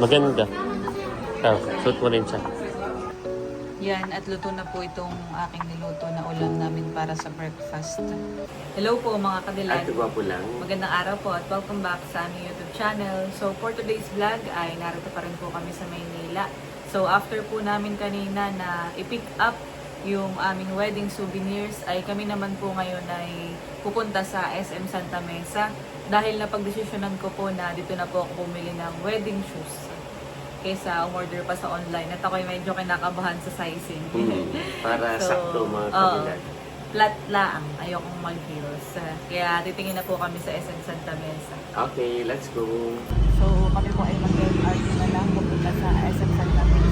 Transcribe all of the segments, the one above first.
Maganda. Suot mo rin siya. Yan, at luto na po itong aking niluto na ulam namin para sa breakfast. Hello po mga kadilag. po lang. Magandang araw po at welcome back sa aming YouTube channel. So for today's vlog ay narito pa rin po kami sa Maynila. So after po namin kanina na i-pick up yung aming wedding souvenirs, ay kami naman po ngayon ay pupunta sa SM Santa Mesa dahil napagdesisyonan ko po na dito na po ako bumili ng wedding shoes kaysa umorder pa sa online. At ako'y medyo kinakabahan sa sizing. Para So, sakto mga kadilag. Flat lang. Ayokong mag-heels. Kaya titingin na po kami sa SM Santa Mesa. Okay, let's go. So kami po ay mag-RT na lang pupunta sa SM Santa Mesa.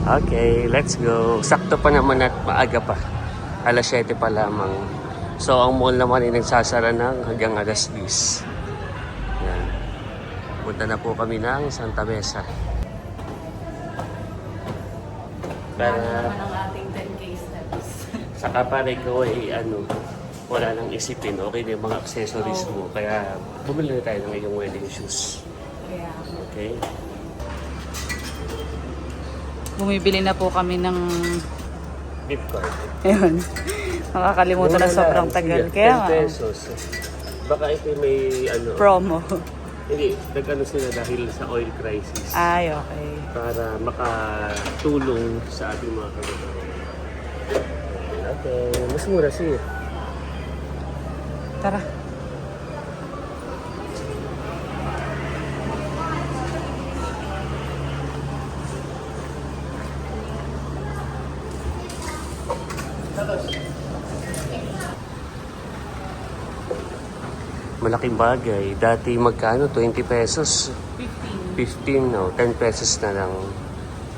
Okay, let's go. Sakto pa naman at maaga pa. Alas 7 pa lamang. So, ang mall naman ay nagsasara ng hanggang alas 10. Yan. Punta na po kami ng Santa Mesa. Para naman ang ating 10K steps. Saka para ikaw ay wala nang isipin. Okay na yung mga accessories mo. Kaya bumili na tayo ng iyong wedding shoes. Kaya Okay? bumibili na po kami ng Gift card. ayun. Nakakalimutan na sobrang tagal. Kaya 10 pesos. Baka ito may promo. Hindi, nag-ano sila dahil sa oil crisis. Ay, okay. Para makatulong sa ating mga kababayan. Okay, mas mura siya. Tara. Malaking bagay. Dati magkano? 20 pesos. 15, no? 10 pesos na lang.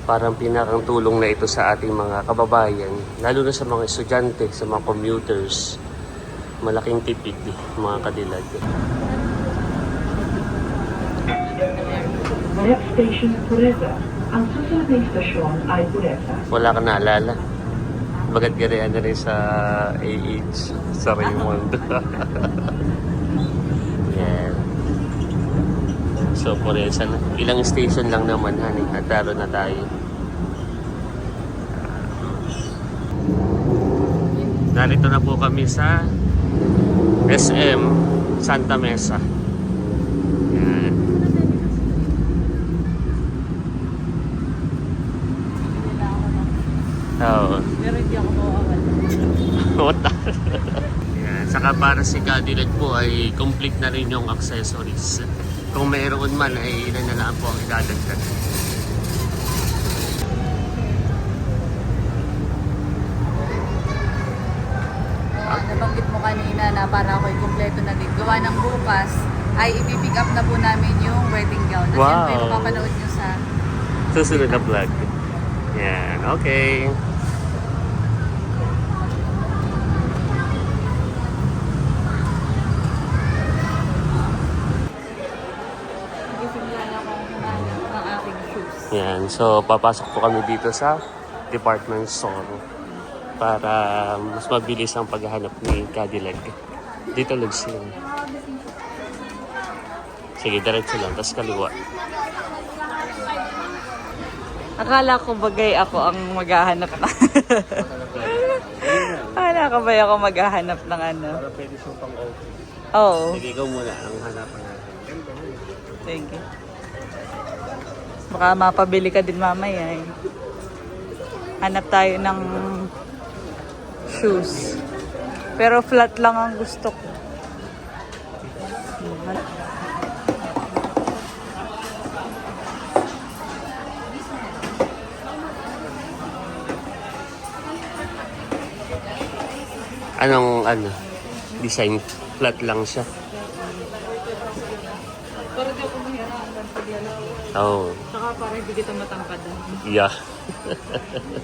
Parang pinakang tulong na ito sa ating mga kababayan. Lalo na sa mga estudyante, sa mga commuters. Malaking tipid, mga kadilag. Next station, Pureza. Ang susunod na istasyon ay Pureza. Wala ka naalala. Bagat garihan na rin sa AH, sa Raymond. Yan. So, Pureza na. Ilang station lang naman, honey. Nataro na tayo. Narito na po kami sa SM Santa Mesa. Yan. Oo. Pero hindi ako mawawala. What the? Yan. Saka para si Cadillac po ay complete na rin yung accessories. Kung mayroon man ay ilan na lang po ang idadagdag. Nabanggit mo kanina na para ako'y kumpleto na din. Gawa ng bukas ay ipipick up na po namin yung wedding gown. At yan po yung mapapanood nyo sa Susunod na vlog. Yan. Okay. Gisimula na akong humanap ng aking shoes. Yan. So, papasok po kami dito sa department store para mas mabilis ang paghahanap ni Cadillac. Dito lugs yun. Sige, diretso lang. Tapos kaliwa. Akala ko bagay ako ang maghahanap na. Akala ko ba ako maghahanap ng ano? Para pwede siyang pang-okay. Oo. Sige, ikaw muna ang hanapan natin. Thank you. Baka mapabili ka din mamaya eh. Hanap tayo ng shoes. Pero flat lang ang gusto ko. Anong design? Flat lang siya. Para di ako mahirapan pag yan. Oh, Saka para hindi kita matangkad. yeah.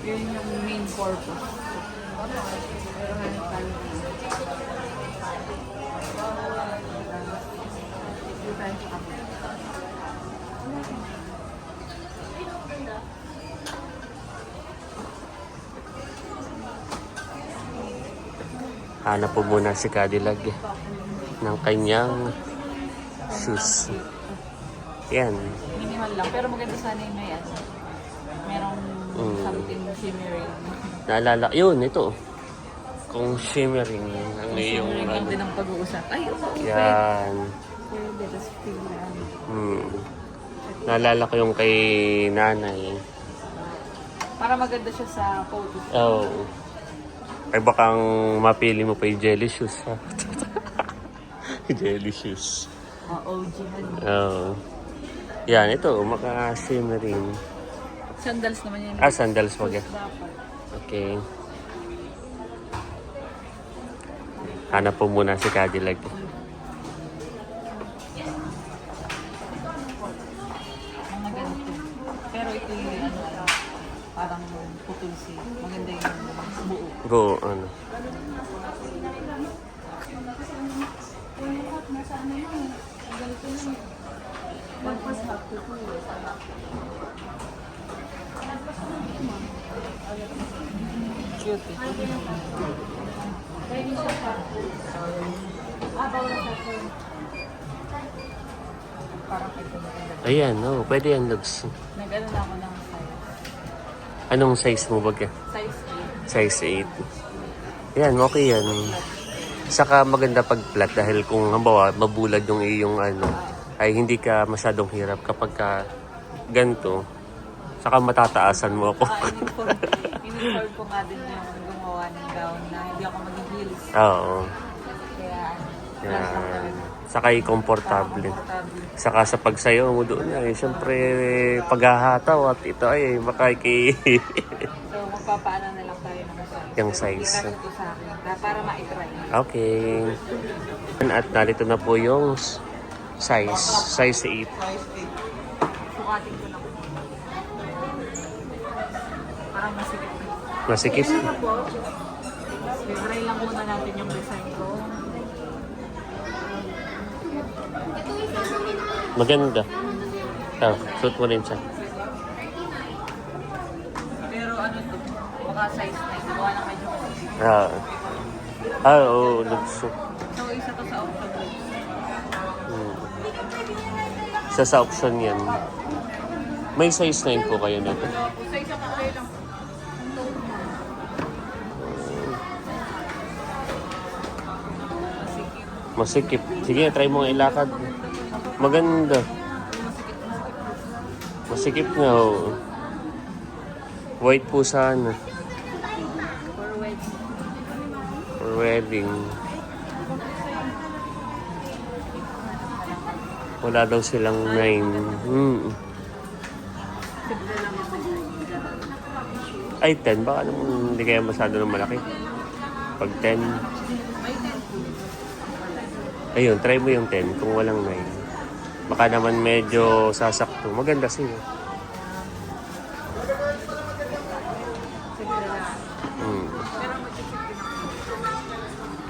Yun yung main purpose. Pero hanap tayo. Dito tayo sa kapit. Hanap po muna si Cadillac ng kanyang shoes. Yan. Minimal lang. Pero maganda sana yung may ano. Merong something shimmering. Naalala, yun, ito. Kung shimmering, ang iyong Shimmering lang ano. din ang pag-uusap. Ay, oo. Yan. Pwede. Tapos tingnan. Naalala ko yung kay nanay. Para maganda siya sa photos. Oo. Ay bakang mapili mo pa yung jelly shoes, ha? Jelly shoes. OG yan. Oo. Yan, ito, maka-shimmering. Sandals naman yan. Sandals wag yan. Dapat. Okay. Hanap po muna si Cadillac. Ang maganda. Pero ito yung ano, parang putol si. Maganda yung buo. Go, ano. Cute eh. Parang ito maganda. Ayan, no, pwede yan, Lugs. Nag-ano na ako ng size. Anong size mo ba? Size Size 8. Yan, okay yan. Saka maganda pag flat dahil kung halimbawa mabulad yung iyong ano, ay hindi ka masyadong hirap kapag ka ganito. Saka matataasan mo ako. 8. In-inform ko nga din yung gumawa ng gown na hindi ako mag-heels. Oo. Kaya, flat lang Yan. talaga. Saka komportable. Komportable. Saka sa pagsayaw mo doon ay siyempre paghahataw at ito ay makaki So, magpapaano na lang tayo ng size. yung size. Itanong ko sa akin para ma-try. Okay. At narito na po yung size 8. Sukatin ko lang. Parang masikip. Masikip. Try lang muna natin yung design ko. Maganda. Suit mo rin siya. Pero ano to? Baka size 9. Gawa na medyo masikip. Oo, looks. So, isa to sa option. Isa sa option yan. May size 9 po kayo nito. Sa isa pa kayo lang. Masikip. Sige, try mo nga ilakad. Maganda. Masikip nga, oo. White po sana. For wedding. For wedding. Wala daw silang 9. Ay, 10. Baka naman hindi kaya masyado ng malaki. Pag 10. Ayun, try mo yung 10 kung walang 9. Baka naman medyo sasakto. Maganda siya.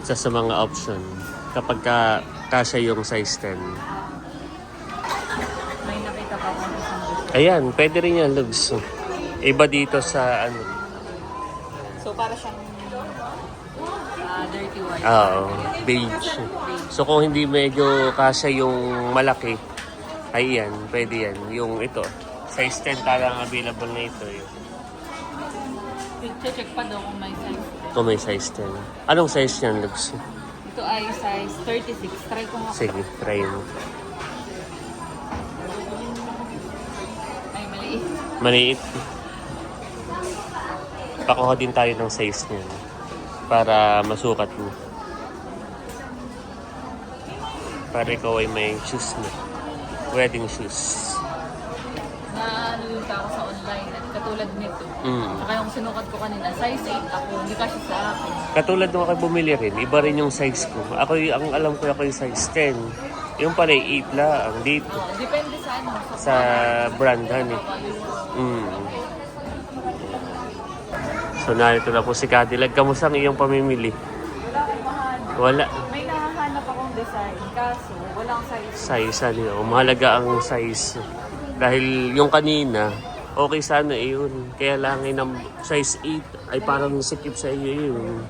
Isa sa mga option kapag kasya yung size 10. May nakita pa akong isang design. Ayan, pwede rin yan, Lugs. Iba dito sa ano. So, para siyang dirty white. Oo, beige. So kung hindi medyo kasya yung malaki, ay yan, pwede yan. Yung ito, size 10 talagang available na ito. Check pa daw kung may size. Kung may size 10. Anong size yan, Lugs? Ito ay size 36. Try ko nga. Sige, try mo. Ay, maliit. Maliit. Pakuha din tayo ng size niya para masukat mo. Para ikaw ay may shoes mo. Wedding shoes. Na ano yung ako sa online at katulad nito. Mm. Saka yung sinukat ko kanina, size 8 ako, hindi kasi sa akin. Katulad nung ako bumili rin, iba rin yung size ko. Ang alam ko ako yung size 10. Yung pala 8 lang dito. Oh, depende sa ano. Sa brand, honey. So narito na po si Cadillac. Kamusta ang iyong pamimili? Wala akong mahanap. Wala. May nahahanap akong design, kaso walang size. Size, ano, mahalaga ang size. Dahil yung kanina, okay sana yun. Kaya lang ng size 8 ay parang sikip sa iyo yun.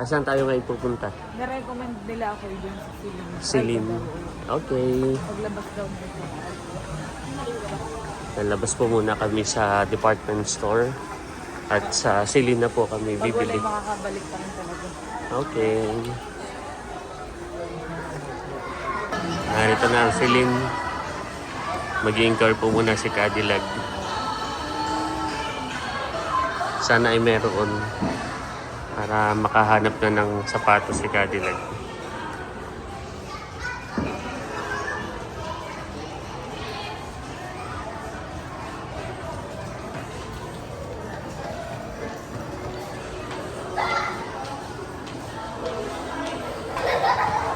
Saan tayo ngayon pupunta? Na-recommend nila ako dun sa Silim. Silim. Okay. Paglabas daw nito. Lalabas po muna kami sa department store. At sa Celine na po kami Pag bibili. wala'y makakabalik pa rin talaga. Okay. Narito na ang Celine. Mag-i-incur po muna si Cadillac. Sana ay meron para makahanap na ng sapatos si Cadillac.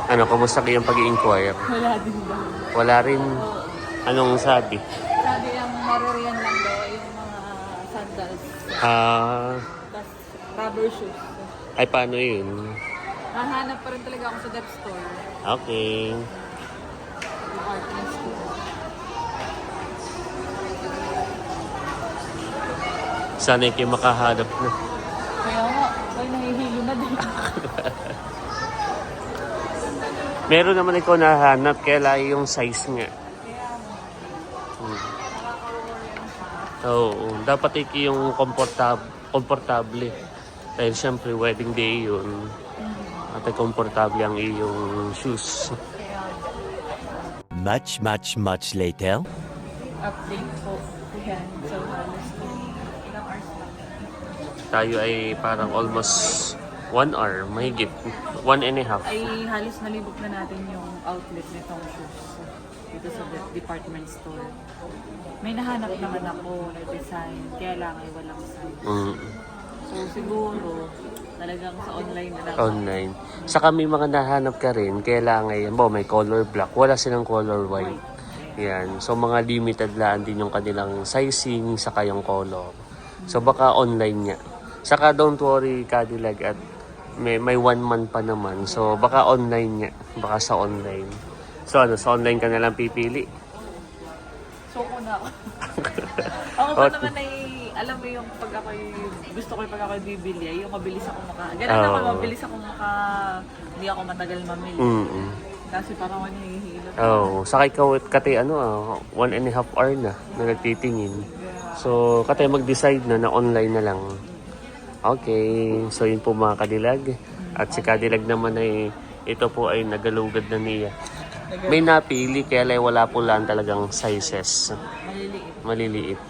Ano, kumusta kayong pag-i-inquire? Wala din ba? Wala rin. Anong sabi? Sabi ang maririyan lang daw ay yung mga sandals. Tapos rubber shoes. Ay, paano yun? Hahanap pa rin talaga ako sa that store. Okay. Department store. Sana kayo makahanap na. Kaya nga, ay nahihilo na din. Meron naman ikaw nahanap, kaya lang yung size nga. Kaya nga, Hmm. nakaka-worry ang siya. Oo, dapat yung komportable. Dahil syempre wedding day yun. At ay komportable ang iyong shoes. Kaya Much later. update po. Yan. So, halos ilang hours lang. Tayo ay parang almost 1 hour, mahigit. 1.5. Ay halos nalibot na natin yung outlet nitong shoes dito sa department store. May nahanap naman ako na design, kaya lang ay walang size. Mm, So siguro, talagang sa online na lang. online. Saka may mga nahanap ka rin, kailangan may color black, wala silang color white. Yan. So mga limited lang din yung kanilang sizing, saka yung color. So baka online niya. Saka don't worry Cadillac at may 1 month pa naman. So baka online niya. Baka sa online. So sa online ka na lang pipili. So ko na ako. Ako pa naman ay, alam mo yung pag ako gusto ko pag ako bibili, ay yung mabilis ako ganun ako, mabilis ako hindi ako matagal mamili. Mm. Kasi parang ako nahihilo. Oh, saka ikaw kati 1.5 hour na nagtitingin. So kati mag-decide na online na lang. Okay, so yun po mga Cadillac. At si Cadillac naman ay, ito po ay nagalugad na niya. May napili, kaya lang wala po lang talagang sizes. Maliliit. Maliliit.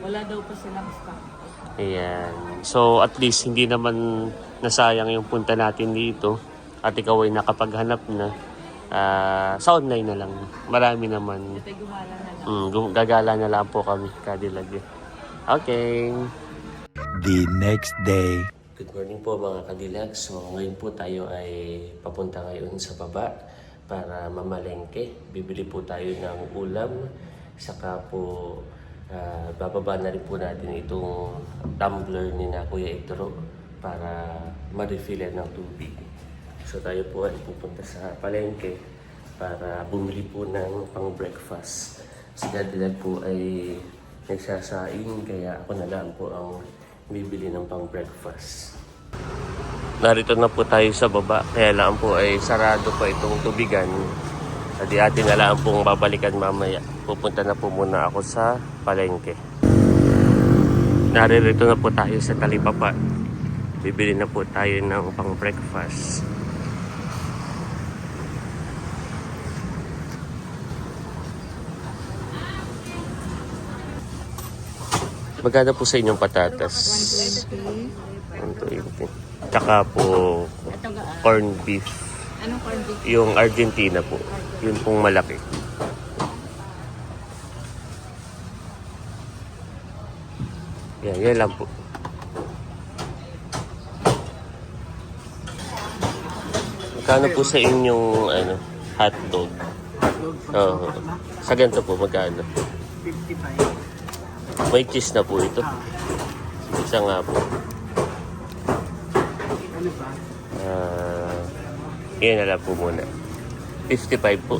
Wala daw pa silang stock. Ayan. So at least hindi naman nasayang yung punta natin dito. At ikaw ay nakapaghanap na. Sa online na lang. Marami naman. Ito gumala na lang. Gagala na lang po kami, Cadillac. Okay. The next day. Good morning po mga Cadillac. So ngayon po tayo ay papunta ngayon sa baba para mamalengke. Bibili po tayo ng ulam. Saka po bababa na rin po natin itong tumbler ni na Kuya Itro para ma-refillan ng tubig. So tayo po ay pupunta sa palengke para bumili po ng pang-breakfast. Si Cadillac po ay nagsasaing kaya ako na lang po ang bibili ng pang-breakfast. Narito na po tayo sa baba, kaya lang po ay sarado pa itong tubigan. At atin na lang pong babalikan mamaya. Pupunta na po muna ako sa palengke. Naririto na po tayo sa Talipapa. Bibili na po tayo ng pang-breakfast. Magkano po sa inyong patatas? 120. Tsaka po corn beef. Anong corn beef? Yung Argentina po. Yun pong malaki. Yan lang po. Magkano po sa inyong hotdog? Oo. Sa ganito po, magkano? 55. May cheese na po ito. Isa nga po. Ano ba? Yan na lang po muna. 55 po.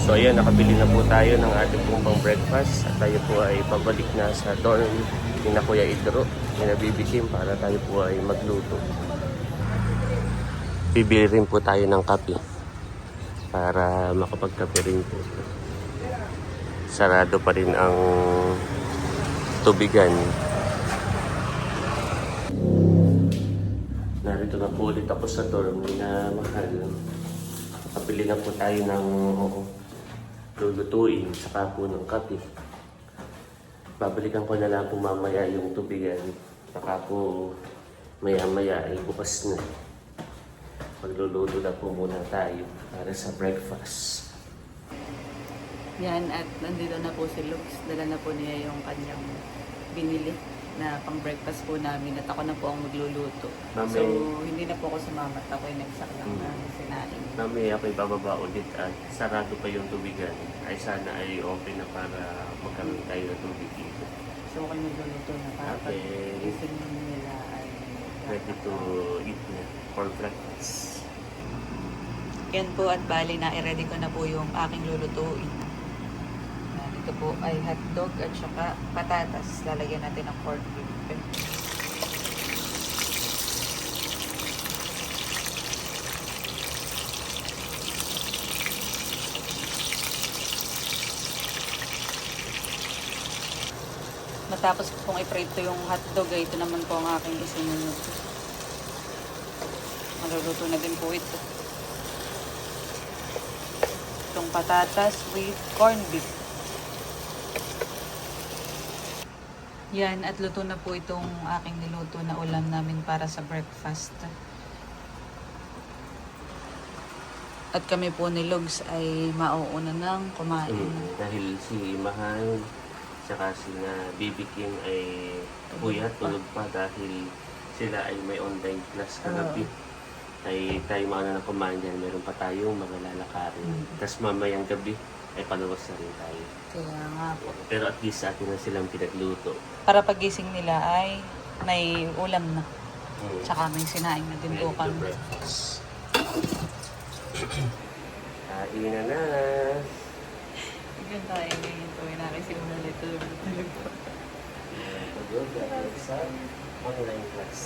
So ayan, nakabili na po tayo ng ating pong pang breakfast. At tayo po ay pabalik na sa dorm ni na Kuya Idro. Ni nabibikim para tayo po ay magluto. Bibili rin po tayo ng kape para makapagkape rin po. sarado pa rin ang tubigan. Narito na po ulit ako sa dorm ni na mahal. Nakapili na po tayo ng lulutuin, saka po ng kape. Babalikan ko na lang po mamaya yung tubigan. Saka po maya-maya ay bukas na. Magluluto na po muna tayo para sa breakfast. Yan, at nandito na po si Lux. Dala na po niya yung kanyang binili na pang breakfast po namin at ako na po ang magluluto. Mami. So, hindi na po ako sumamat. Ako yung nagsak lang na sinain. Mamaya ako'y bababa ulit at sarado pa yung tubigan. Ay sana ay okay na para magkaroon tayo ng tubig dito. So, ako yung magluluto na para pag Okay. gising nila ay Ready to eat na for breakfast. Yan po at bali na i-ready ko na po yung aking lulutuin. Ito po ay hotdog at saka patatas. Lalagyan natin ng corned beef. Matapos ko pong i-prito yung hotdog, ay ito naman po ang aking isinunod. Maluluto na din po ito. Itong patatas with corned beef. Yan, at luto na po itong aking niluto na ulam namin para sa breakfast. At kami po ni Lugs ay mauuna ng kumain. Dahil si Mahal saka si na Baby Kim ay kuya tulog pa dahil sila ay may online class kagabi. Ay tayo mauna na kumain dyan, meron pa tayong mga lalakarin. Tapos mamayang gabi ay paluwas na rin tayo. Kaya nga po. Pero at least sa atin na silang pinagluto. Para pagising nila ay may ulam na. Tsaka may sinaing na din po kami. Breakfast. Kain na na. Yun tayo ngayon po. Nakisimulan na ito. Tulog dahil sa online class.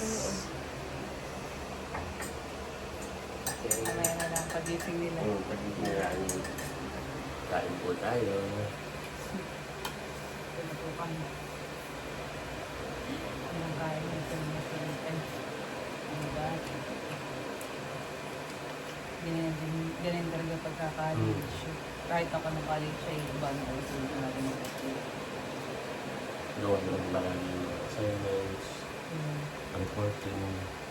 Okay. Mamaya na lang pagising nila. Pagiging nila kain po tayo. Ito po kami. Anong kain nito? Ano ba? Ganyan talaga pagka-college. Kahit ako ng college ay iba na also natin Gawa ng maraming assignments, unfortunate.